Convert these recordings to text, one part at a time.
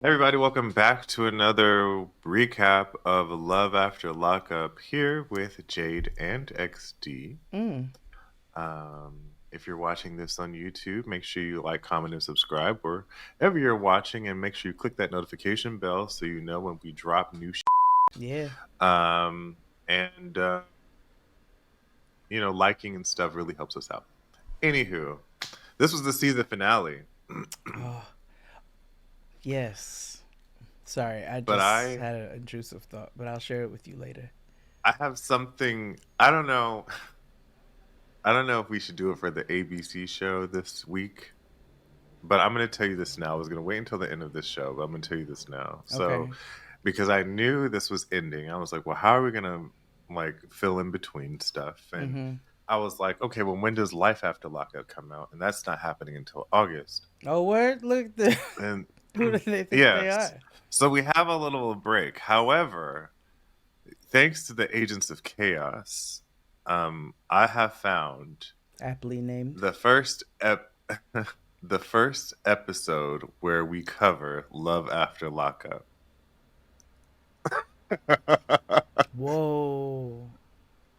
Everybody, welcome back to another recap of Love After Lockup here with Jade and XD. Mm. If you're watching this on YouTube, make sure you like, comment, and subscribe wherever you're watching, and make sure you click that notification bell so you know when we drop new shit. Yeah. Um, and, liking and stuff really helps us out. Anywho, this was the season finale, Oh, yes. Sorry, I but just had an intrusive thought, but I'll share it with you later. I have something, I don't know. I don't know if we should do it for the ABC show this week, but I'm going to tell you this now. I was going to wait until the end of this show, but I'm going to tell you this now. So, Okay. because I knew this was ending, I was like, well, how are we going to like fill in between stuff? And Mm-hmm. I was like, okay, well, when does Life After Lockup come out? And that's not happening until August. Oh, word! Look, the And who do they think they yes, are? so we have a little break. However, thanks to the Agents of Chaos, I have found Aptly named. the first the first episode where we cover Love After Lockup. Whoa!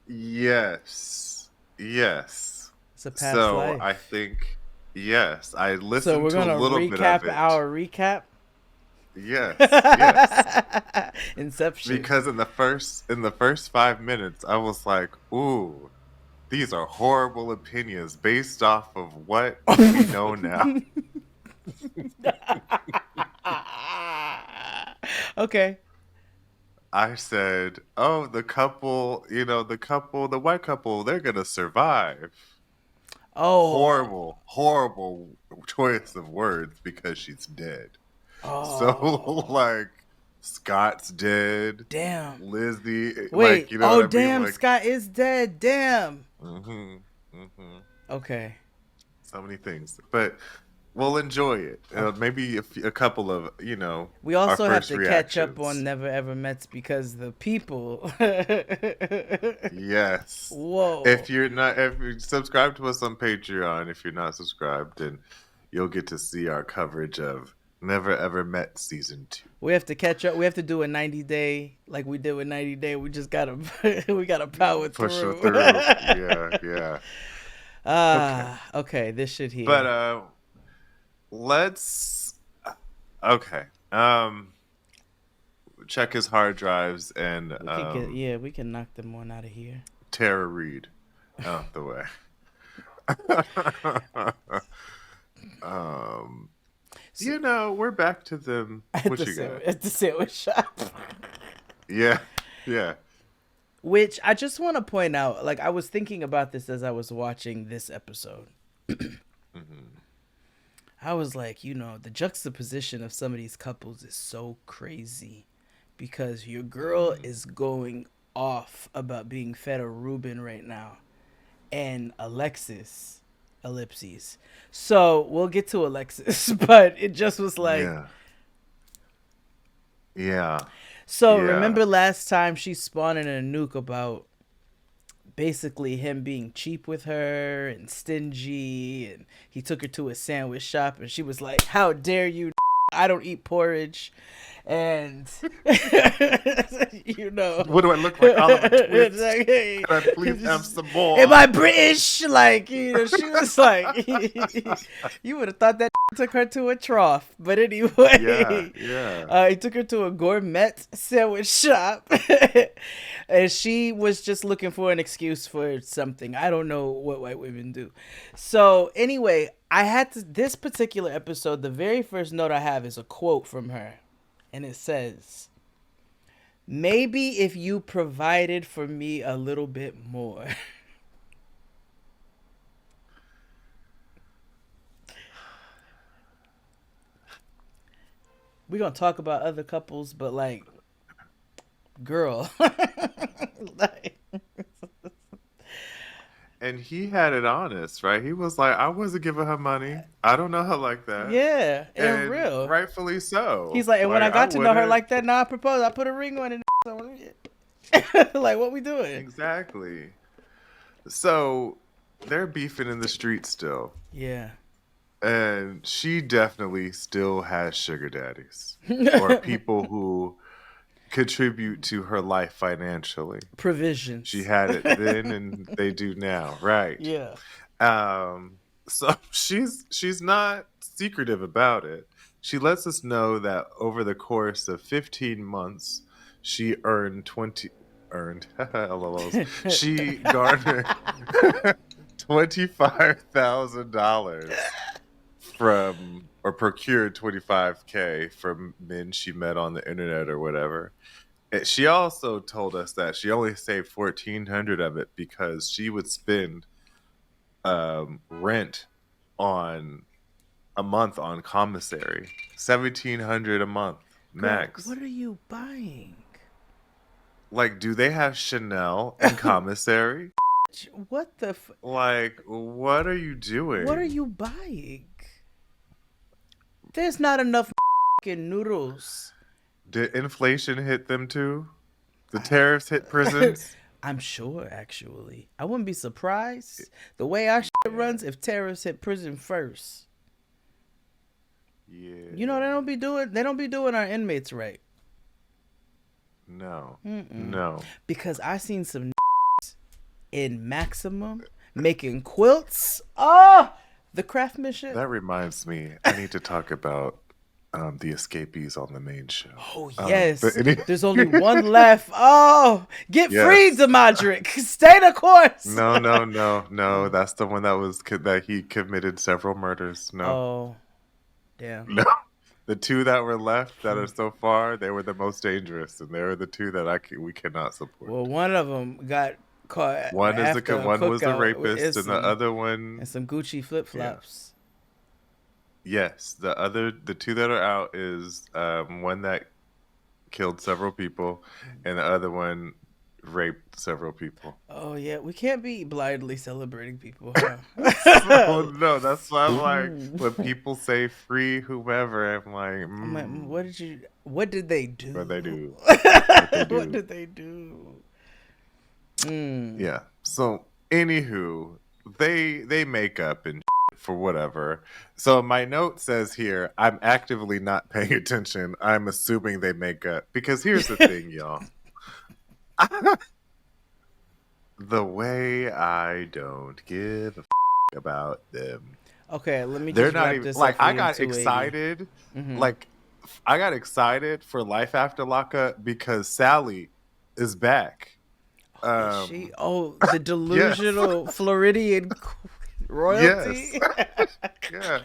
Yes. Yes. It's a past So I life. think yes, I So listened we're to a gonna little bit of recap it. our recap. Yes. Yes. Inception. Because in the first 5 minutes I was like, "Ooh, these are horrible opinions based off of what we know now." Okay. I said, "Oh, the white couple, they're gonna survive." Oh. Horrible, horrible choice of words because she's dead. So, Oh. like, Scott's dead. Damn. Lizzie, like, Wait. you know what Oh, I mean? damn. Like, Scott is dead. Damn. hmm hmm Okay. so many things, but we'll enjoy it. Okay. Maybe a couple of, We our also have first to catch up on reactions. Never Ever Mets because the people. Yes. Whoa. If you subscribe to us on Patreon, if you're not subscribed, then you'll get to see our coverage of Never Ever Met season 2. We have to catch up. We have to do a 90-day like we did with 90 Day. We just gotta we gotta power Push it through. through. Yeah, yeah. Okay. Okay, this shit But here. let's okay. Check his hard drives and We could get yeah, we can knock them one out of here. Tara Reid out the way. um we're back to them. What you got? At the sandwich shop. Yeah. Yeah. Which I just want to point out, like I was thinking about this as I was watching this episode. Hmm. I was like, the juxtaposition of some of these couples is so crazy because your girl Hmm. is going off about being fed a Reuben right now, and Alexis, ellipses. So we'll get to Alexis, but it just was like, Yeah. Yeah. so Yeah. remember last time she spawned in a nuke about basically him being cheap with her and stingy, and he took her to a sandwich shop and she was like, how dare you, I don't eat porridge, and you know What do I look like, Oliver it's Twist? like, hey, Can I please have some more? am I British, like, she was like, you would have thought that took her to a trough, but Yeah. anyway, Yeah. he took her to a gourmet sandwich shop. And she was just looking for an excuse for something. I don't know what white women do. So anyway, I had to, this particular episode, the very first note I have is a quote from her. And it says, maybe if you provided for me a little bit more. We're going to talk about other couples, but like, girl. Like, And he had it honest, right? He was like, I wasn't giving her money. I don't know her like that. yeah, and And real. rightfully so. He's like, and when Like, I I got to know her wouldn't. like that, now I propose. I put a ring on it. Like, what we doing? Exactly. So they're beefing in the street still. Yeah. And she definitely still has sugar daddies or people who contribute to her life financially. She Provisions. had it then and they do now, right? Yeah. Um, so she's not secretive about it. She lets us know that over the course of 15 months, she earned LOLs. She garnered $25,000 from or procured 25K from men she met on the internet or whatever. She also told us that she only saved 1,400 of it because she would spend rent on a month on commissary, 1,700 a month Girl, max. what are you buying? Like, do they have Chanel and commissary? What the? Like, what are you What are doing? you buying? There's not enough noodles. Did inflation hit them too? The tariffs hit prisons? I'm sure, actually. I wouldn't be surprised the way our shit Yeah. runs if terrorists hit prison first. Yeah. You know they don't be doing. They don't be doing our inmates right. No. Mm-mm. No. Because I seen some in Maximum making quilts. Oh, the craftsmanship. That reminds me, I need to talk about the escapees on the main show. Oh yes, But there's only one left. Oh, get free, Yes. Demadric. Stay the course. No. That's the one that he committed several murders. No, Oh, damn. no. The two that were left that are so far, they were the most dangerous, and they were the two that we cannot support. Well, one of them got caught One is after a one was the cookout rapist, and the other one, and some Gucci flip flops. yes, the two that are out is one that killed several people, and the other one raped several people. Oh yeah, we can't be blindly celebrating people. Huh? So no, that's why I'm like, when people say free whoever, I'm like, what did they do? What they do? What did they do? Yeah. So anywho, they make up and for whatever. So my note says here, I'm actively not paying attention. I'm assuming they make up because here's the thing, y'all. The way I don't give a about them. Okay, let me They're just not wrap even this like up for I you in got 280. excited. Mhm. Like I got excited for Life After Lockup because Sally is back. Is she? Oh, the delusional Floridian royalty. Yes. Yeah.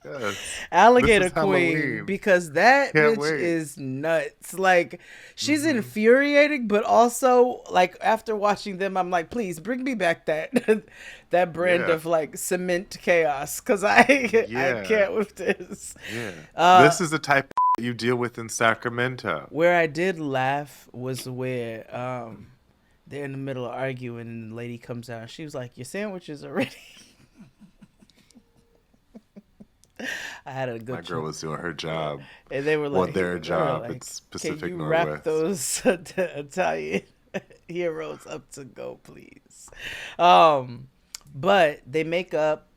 Yes. Alligator This is Queen, Halloween. because that Can't bitch wait. is nuts. Like, she's infuriating, but also like after watching them, I'm like, please bring me back that that brand Yeah. of like cement chaos, because I Yeah. can't with this. Yeah. This is the type of you deal with in Sacramento. Where I did laugh was where they're in the middle of arguing and the lady comes out and she was like, your sandwiches are ready. I had a good My girl was doing her job. and they were like, Well, their job. like, It's Pacific can you Northwest. wrap those Italian heroes up to go, please? But they make up.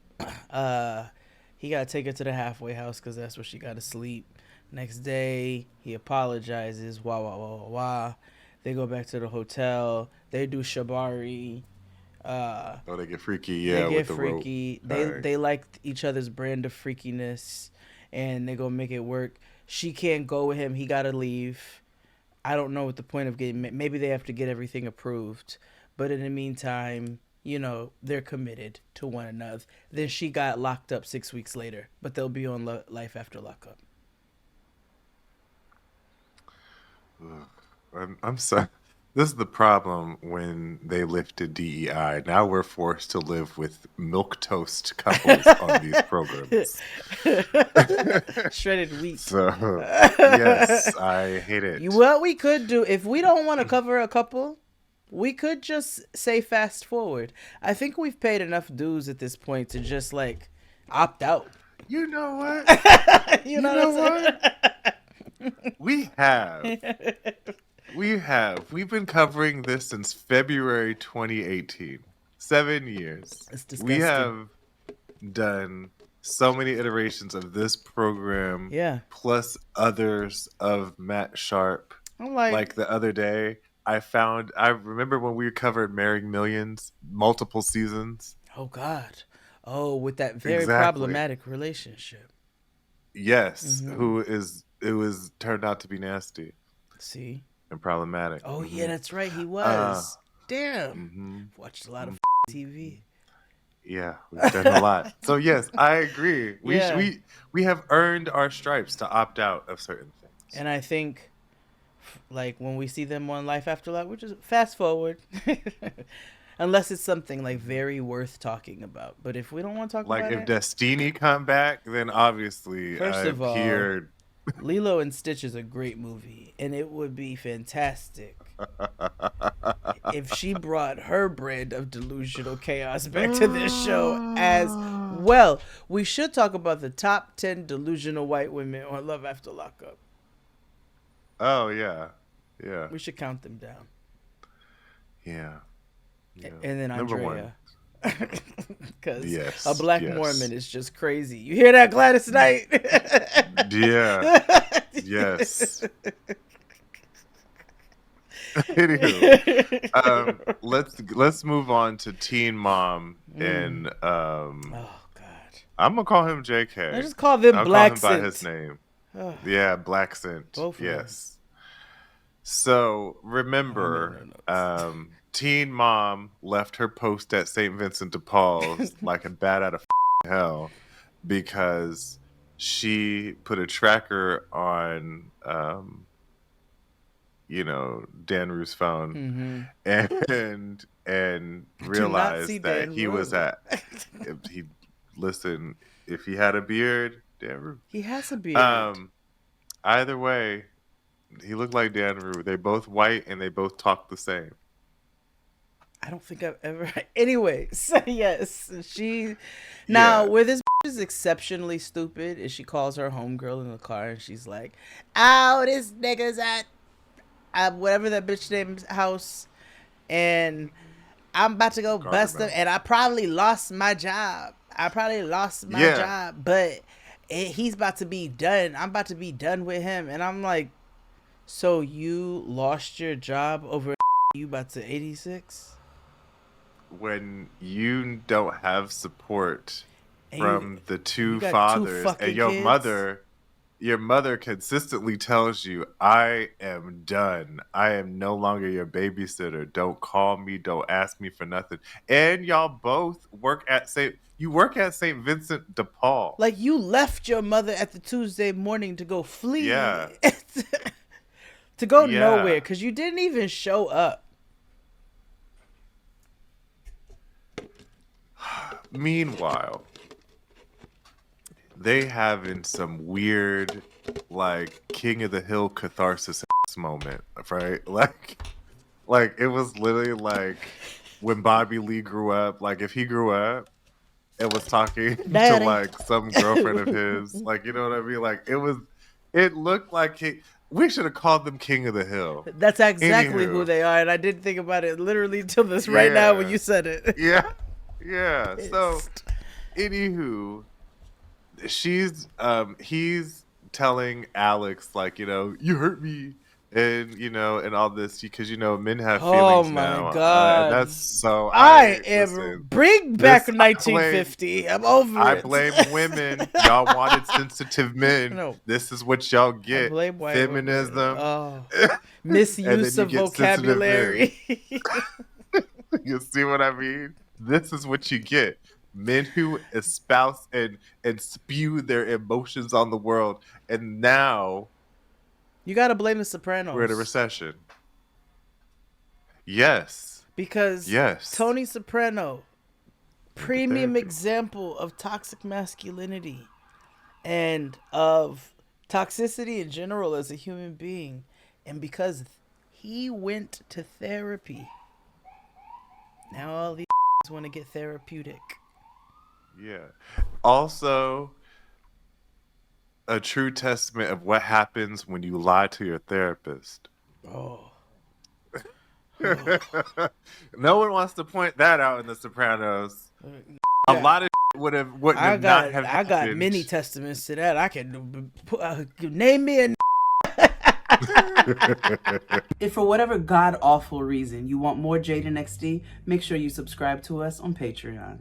He got to take her to the halfway house because that's where she got to sleep. Next day, he apologizes. Wah. They go back to the hotel. They do shibari. Oh, they get freaky. They Yeah, get with the freaky. rope. They like each other's brand of freakiness, and they go make it work. She can't go with him. He gotta leave. I don't know what the point of getting. Maybe they have to get everything approved, but in the meantime, you know, they're committed to one another. Then she got locked up 6 weeks later, but they'll be on Life After Lockup. I'm sorry. This is the problem when they lifted DEI. Now we're forced to live with milquetoast couples on these programs. Shredded wheat. So, yes, I hate it. What we could do, if we don't want to cover a couple, we could just say fast forward. I think we've paid enough dues at this point to just like opt out. You know what? you know what? We have. We've been covering this since February 2018. 7 years. It's disgusting. We have done so many iterations of this program, Yeah. plus others of Matt Sharp. I'm like, Like the other day, I remember when we covered Marrying Millions, multiple seasons. oh God. Oh, with that very Exactly. problematic relationship. Yes, Mm-hmm. who is it was turned out to be nasty See? and problematic. Oh yeah, Hmm. that's right. He Uh, was. Damn. hmm. Watched a lot of TV. Yeah, we've done a lot. So yes, I agree. Yeah. We have earned our stripes to opt out of certain things. And I think, like, when we see them on Life After Life, which is fast forward, unless it's something like Mhm. very worth talking about. But if we don't want to talk Like about if it, Destiny come back, then obviously first of I'm all, here. Lilo and Stitch is a great movie, and it would be fantastic if she brought her brand of delusional chaos back to this show as well. We should talk about the top 10 delusional white women on Love After Lockup. Oh yeah, yeah, We should count them down. yeah, yeah. And then Number one. Andrea. Because a Yes, black yes, Mormon is just crazy. You hear that, Gladys Knight? yeah, yes. Anywho, let's move on to Teen Mom and Oh, God. I'm gonna call him I JK. just call them I'll call him by his Blaccent. name. Oh, Yeah, Blaccent. both of them. Yes. So I made remember, no notes. Teen Mom left her post at St. Vincent de Paul's like a bat out of hell because she put a tracker on, Dan Rue's phone Mm-hmm. and Do not see realized that Dan he was Rue. at if he listen if he had a beard, Dan Rue. He has a beard. Um, either way, he looked like Dan Rue. They both white and they both talk the same. I don't think I've ever. Anyway, so yes, she. Now, Yeah, where this is exceptionally stupid is she calls her homegirl in the car and she's like, "Oh, this nigga's at whatever that bitch name's house, and I'm about to go Gardner bust him, Mount. and I probably lost my job. I probably lost my Yeah, job, but he's about to be done. I'm about to be done with him." And I'm like, so you lost your job over you about to 86? when you don't have support And from the you two got two fathers and fucking kids? your mother consistently tells you, I am done. I am no longer your babysitter. Don't call me. Don't ask me for nothing. And y'all both work at St. Vincent de Paul. Like, you left your mother at the Tuesday morning to go Yeah. flee. To go nowhere Yeah. because you didn't even show up. Meanwhile, they having some weird, like, King of the Hill catharsis moment, right? Like it was literally like when Bobby Lee grew up. Like if he grew up and was talking to Daddy. like some girlfriend of his, like you know what I mean? Like it looked like we should have called them King of the Hill. That's exactly who Anywho, they are, and I didn't think about it literally till this right now when yeah, you said it. yeah, yeah. So, It's anywho, he's telling Alex like you hurt me and all this because men have oh feelings my now and god. that's so I I am listen bring back this $1950. I'm over I it. blame women. Y'all wanted sensitive men. No, This is what y'all I get: blame white women. feminism. Oh, And then misuse you of get sensitive men. vocabulary. You see what I mean? This is what you get: men who espouse and spew their emotions on the world. And now You gotta blame the we're in a Sopranos recession. Yes, because yes. Tony Soprano, Went to premium therapy. example of toxic masculinity and of toxicity in general as a human being. And because he went to therapy, now all these want to get therapeutic. Yeah. Also, a true testament of what happens when you lie to your therapist. Oh. No one wants to point that out in The Sopranos. A Yeah. lot of wouldn't I have not got have I got happened. many testaments to that. I can name me a. If for whatever god awful reason you want more Jade and XD, make sure you subscribe to us on Patreon.